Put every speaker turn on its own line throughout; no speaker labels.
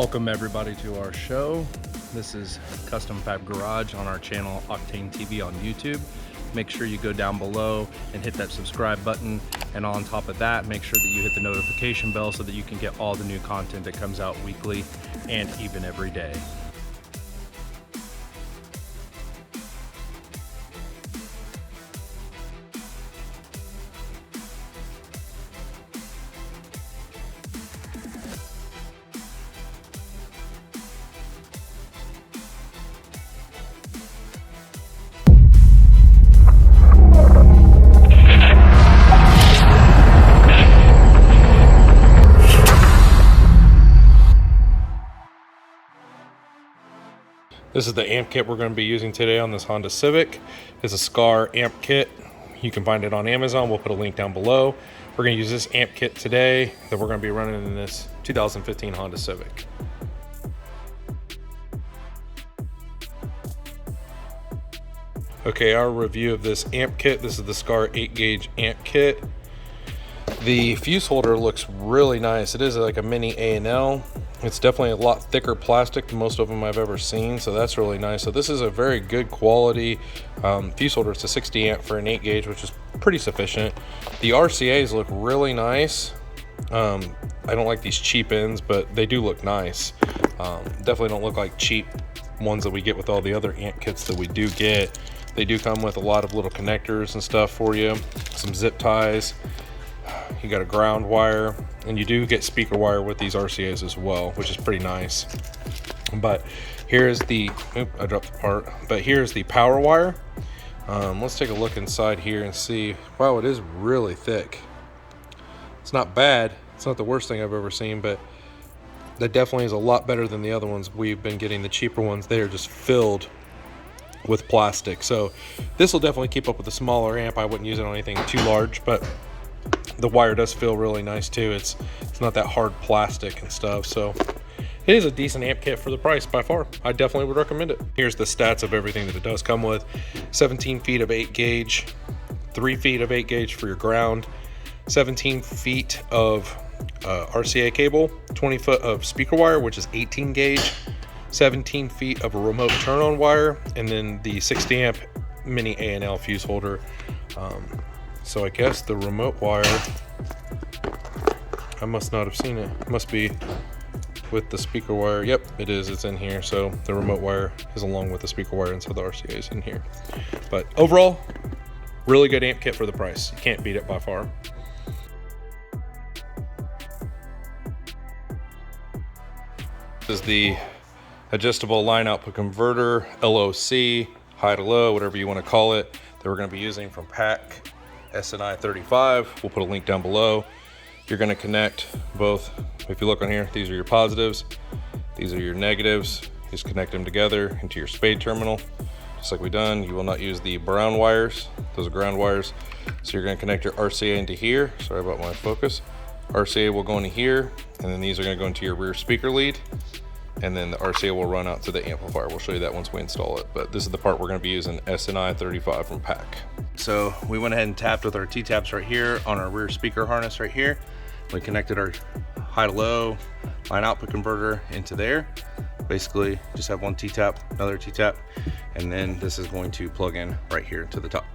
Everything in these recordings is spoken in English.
Welcome everybody to our show. This is Custom Fab Garage on our channel OCTANE TV on YouTube. Make sure you go down below and hit that subscribe button, and on top of that, make sure that you hit the notification bell so that you can get all the new content that comes out weekly and even every day. This is the amp kit we're going to be using today on this Honda Civic. It's a SCAR amp kit. You can find it on Amazon. We'll put a link down below. We're going to use this amp kit today that we're going to be running in this 2015 Honda Civic. Okay, our review of this amp kit. This is the SCAR 8-gauge amp kit. The fuse holder looks really nice. It is like a mini A&L. It's definitely a lot thicker plastic than most of them I've ever seen, so that's really nice. So this is a very good quality fuse holder. It's a 60 amp for an 8-gauge, which is pretty sufficient. The RCAs look really nice. I don't like these cheap ends, but they do look nice. Definitely don't look like cheap ones that we get with all the other amp kits that we do get. They do come with a lot of little connectors and stuff for you, some zip ties. You got a ground wire, and you do get speaker wire with these RCAs as well, which is pretty nice. But here's the, I dropped the part, but here's the power wire. Let's take a look inside here and see. Wow, it is really thick. It's not bad. It's not the worst thing I've ever seen, but that definitely is a lot better than the other ones we've been getting. The cheaper ones, they are just filled with plastic. So this will definitely keep up with the smaller amp. I wouldn't use it on anything too large, but the wire does feel really nice too. It's not that hard plastic and stuff, so it is a decent amp kit for the price by far. I definitely would recommend it. Here's the stats of everything that it does come with. 17 feet of 8-gauge, 3 feet of 8-gauge for your ground, 17 feet of RCA cable, 20 foot of speaker wire, which is 18 gauge, 17 feet of a remote turn-on wire, and then the 60 amp mini A&L fuse holder. So I guess the remote wire, I must not have seen it. It must be with the speaker wire. Yep, it is. It's in here. So the remote wire is along with the speaker wire, and so the RCA is in here. But overall, really good amp kit for the price. You can't beat it by far. This is the adjustable line output converter, LOC, high to low, whatever you want to call it, that we're going to be using from PAC SNI 35. We'll put a link down below. You're going to connect both. If you look on here, these are your positives, these are your negatives. You just connect them together into your spade terminal, just like we done. You will not use the brown wires. Those are ground wires. So you're going to connect your RCA into here. Sorry about my focus. RCA will go into here, and then these are going to go into your rear speaker lead, and then the RCA will run out to the amplifier. We'll show you that once we install it, but this is the part we're going to be using, SNI 35 from PAC. So we went ahead and tapped with our T-taps right here on our rear speaker harness right here. We connected our high to low line output converter into there. Basically just have one T-tap, another T-tap, and then this is going to plug in right here to the top.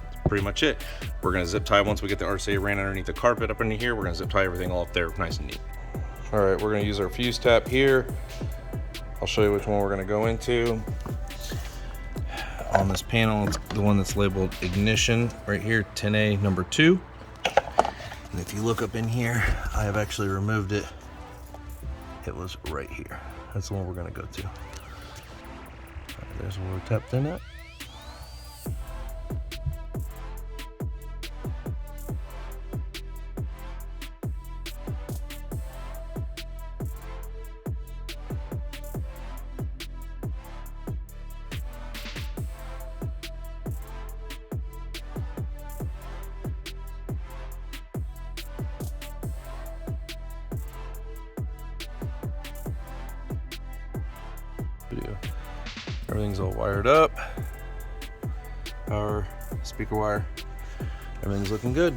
That's pretty much it. We're going to zip tie once we get the RCA ran underneath the carpet up into here. We're going to zip tie everything all up there nice and neat. All right, we're going to use our fuse tap here. I'll show you which one we're going to go into. On this panel, it's the one that's labeled ignition right here, 10A number 2. And if you look up in here, I have actually removed it. It was right here. That's the one we're going to go to. All right, there's where we're tapped in at. Everything's all wired up. Power, speaker wire, everything's looking good.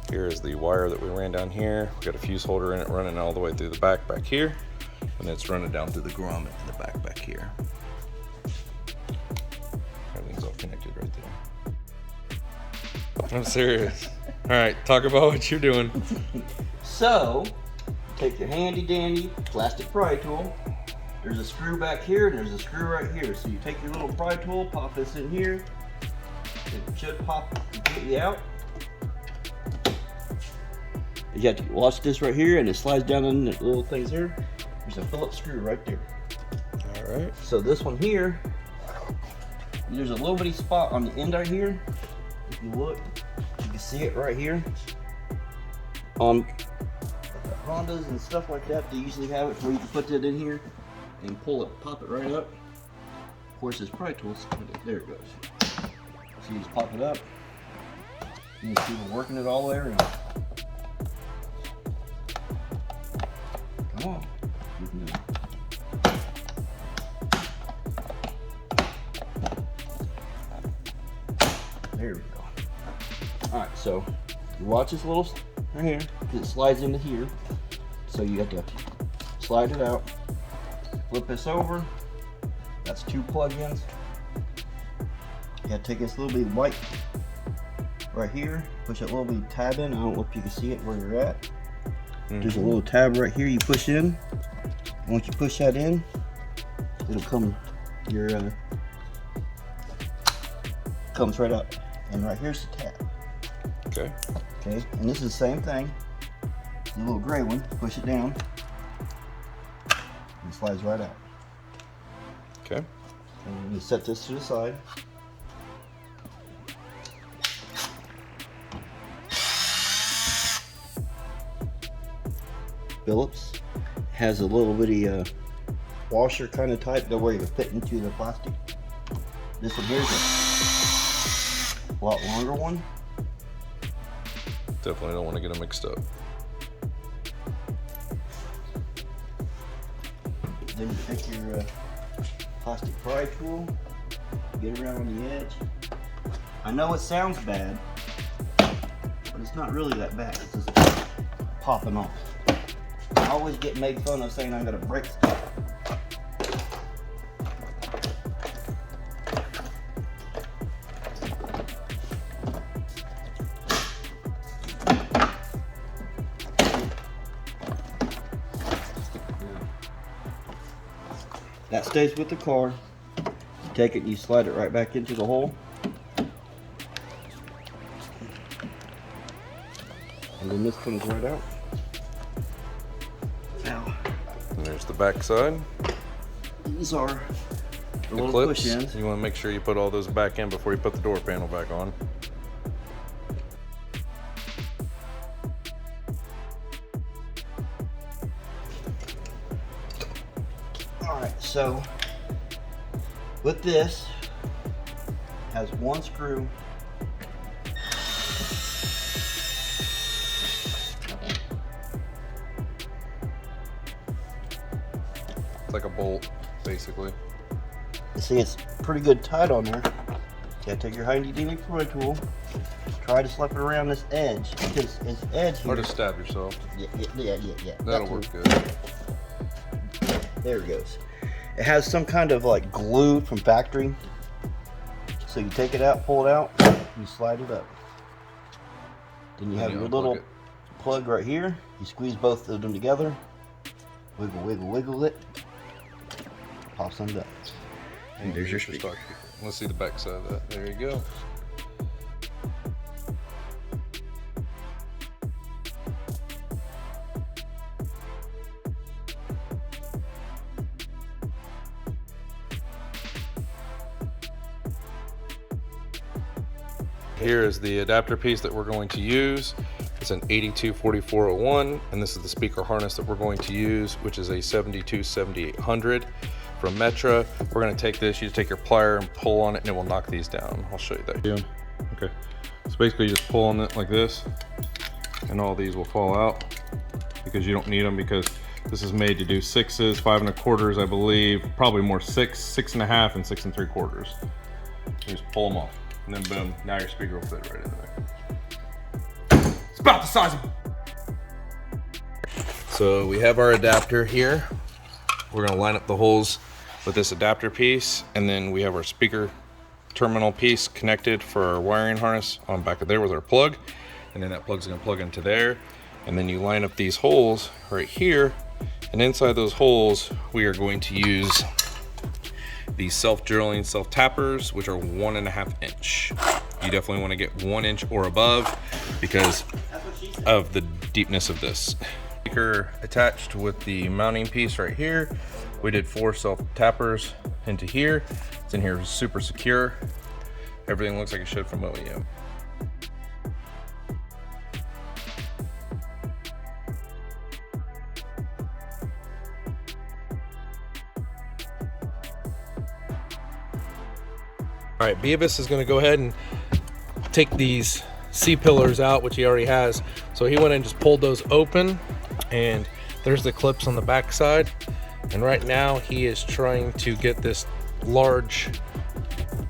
Here is the wire that we ran down here. We got a fuse holder in it running all the way through the back here, and it's running down through the grommet in the back here. Everything's all connected right there. I'm serious. All right, talk about what you're doing.
So, take your handy dandy plastic pry tool. There's a screw back here and there's a screw right here. So you take your little pry tool, pop this in here. It should pop completely out. You have to watch this right here, and it slides down in the little things here. There's a Phillips screw right there.
All right.
So this one here, there's a little bitty spot on the end right here. If you look, you can see it right here. On Hondas and stuff like that, they usually have it where you can put that in here and pull it, pop it right up. Of course, this pry tool, there it goes. So you just pop it up. You can see we're working it all the way around. Come on, you can do it. There we go. All right, so you watch this little right here, because it slides into here. So you have to slide it out, flip this over. That's 2 plug-ins. You have to take this little bit white right here, push that little bit tab in. I don't know if you can see it where you're at. There's a little tab right here you push in. And once you push that in, it'll come your comes right up. And right here's the tab.
Okay.
Okay, and this is the same thing. The little gray one, push it down. And it slides right out.
Okay.
And you set this to the side. Phillips has a little bitty washer kind of type that where you can fit into the plastic. This one here's a lot longer one.
Definitely don't want to get them mixed up.
Then you take your plastic pry tool, get around on the edge. I know it sounds bad, but it's not really that bad. It's just popping off. I always get made fun of saying I'm gonna break stuff. That stays with the car. You take it and you slide it right back into the hole. And then this comes right out.
And there's the back side.
These are the little
clips.
push-ins.
You want to make sure you put all those back in before you put the door panel back on.
Alright, so with this, it has one screw.
It's like a bolt, basically.
You see it's pretty good tight on there. You gotta take your handy dandy pry tool, try to slip it around this edge, because this edge here.
Or just stab yourself.
Yeah.
That'll work good.
There it goes. It has some kind of like glue from factory. So you take it out, pull it out, you slide it up. Then you have your little plug right here. You squeeze both of them together. Wiggle, wiggle, wiggle it. Pops them up. And there's your speaker.
Let's see the back side of that. There you go. Here is the adapter piece that we're going to use. It's an 824401, and this is the speaker harness that we're going to use, which is a 727800 from METRA. We're going to take this, you just take your plier and pull on it, and it will knock these down. I'll show you that. Okay, so basically you just pull on it like this, and all these will fall out because you don't need them, because this is made to do 6s, 5 1/4, I believe, probably more 6, 6 1/2, and 6 3/4. You just pull them off, and then boom, now your speaker will fit right in there. about the size of. So we have our adapter here. We're gonna line up the holes with this adapter piece, and then we have our speaker terminal piece connected for our wiring harness on back of there with our plug, and then that plug's gonna plug into there, and then you line up these holes right here, and inside those holes we are going to use these self-drilling self-tappers, which are 1.5 inch. You definitely want to get 1 inch or above because of the deepness of this. Speaker attached with the mounting piece right here. We did 4 self-tappers into here. It's in here super secure. Everything looks like it should from OEM. All right, Beavis is gonna go ahead and take these C-pillars out, which he already has. So he went and just pulled those open, and there's the clips on the back side. And right now he is trying to get this large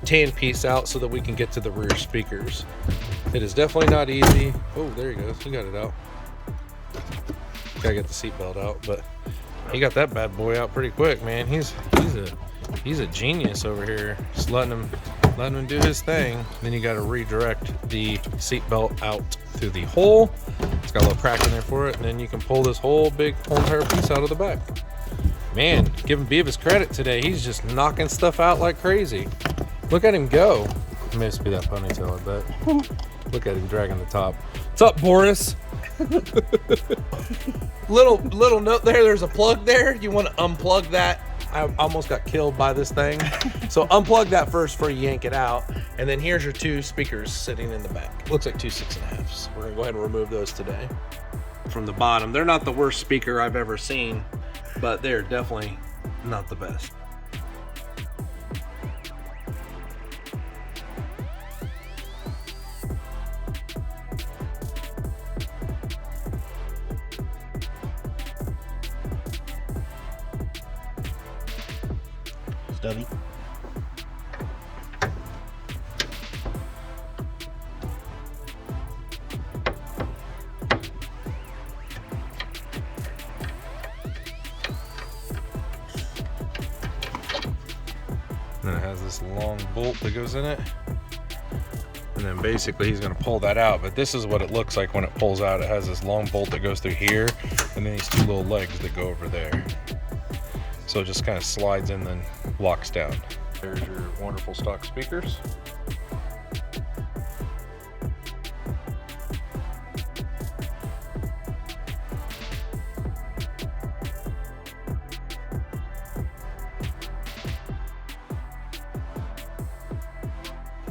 tan piece out so that we can get to the rear speakers. It is definitely not easy. Oh, there he goes, he got it out. Gotta get the seatbelt out, but he got that bad boy out pretty quick, man. He's a genius over here. Just letting him do his thing. Then you got to redirect the seatbelt out through the hole. It's got a little crack in there for it, and then you can pull this whole entire piece out of the back. Man, give him Beavis credit today. He's just knocking stuff out like crazy. Look at him go. It must be that ponytail, I bet. Look at him dragging the top. What's up, Boris? little note there. There's a plug there. You want to unplug that. I almost got killed by this thing. So unplug that first before you yank it out. And then here's your 2 speakers sitting in the back. Looks like 2 6.5s. We're gonna go ahead and remove those today. From the bottom, they're not the worst speaker I've ever seen, but they're definitely not the best.
Stubby.
And it has this long bolt that goes in it. And then basically he's gonna pull that out, but this is what it looks like when it pulls out. It has this long bolt that goes through here, and then these 2 little legs that go over there. So it just kind of slides in, then locks down. There's your wonderful stock speakers.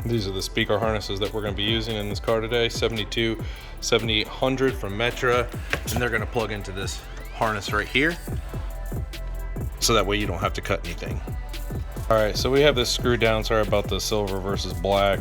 These are the speaker harnesses that we're going to be using in this car today. 72, 7800 from METRA, and they're going to plug into this harness right here. So that way you don't have to cut anything. All right, so we have this screwed down. Sorry about the silver versus black.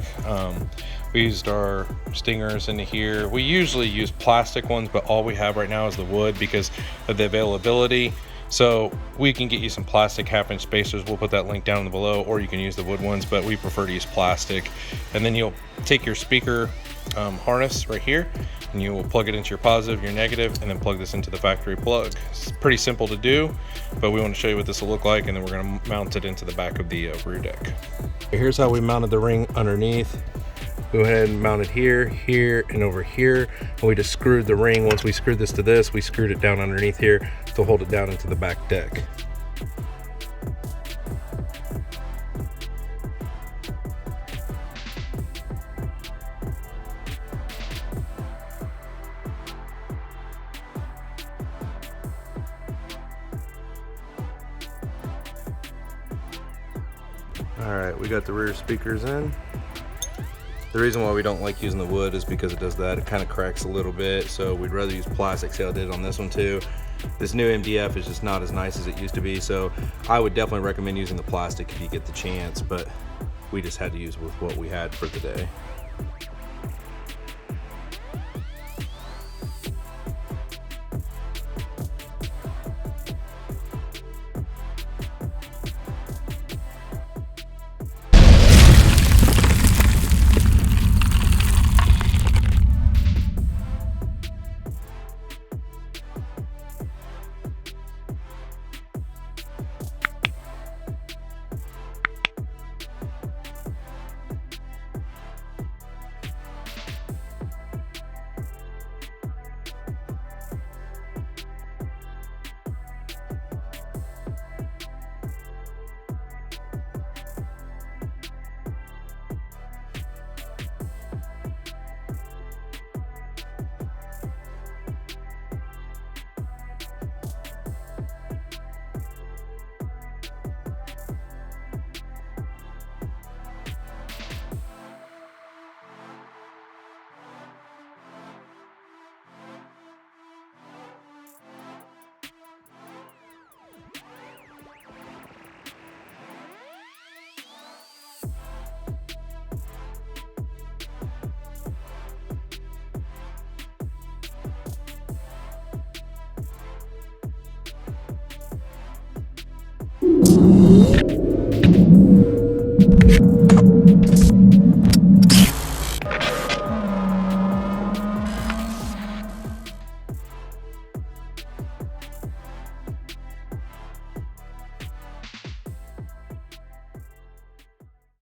We used our stingers into here. We usually use plastic ones, but all we have right now is the wood because of the availability. So we can get you some plastic 1/2-inch spacers. We'll put that link down below, or you can use the wood ones, but we prefer to use plastic. And then you'll take your speaker harness right here, and you will plug it into your positive, your negative, and then plug this into the factory plug. It's pretty simple to do, but we want to show you what this will look like, and then we're going to mount it into the back of the rear deck. Here's how we mounted the ring underneath. Go ahead and mount it here, here, and over here. And we just screwed the ring. Once we screwed this to this, we screwed it down underneath here to hold it down into the back deck. All right, we got the rear speakers in. The reason why we don't like using the wood is because it does that. It kind of cracks a little bit, so we'd rather use plastic. See how I did it on this one too. This new MDF is just not as nice as it used to be, so I would definitely recommend using the plastic if you get the chance, but we just had to use with what we had for today.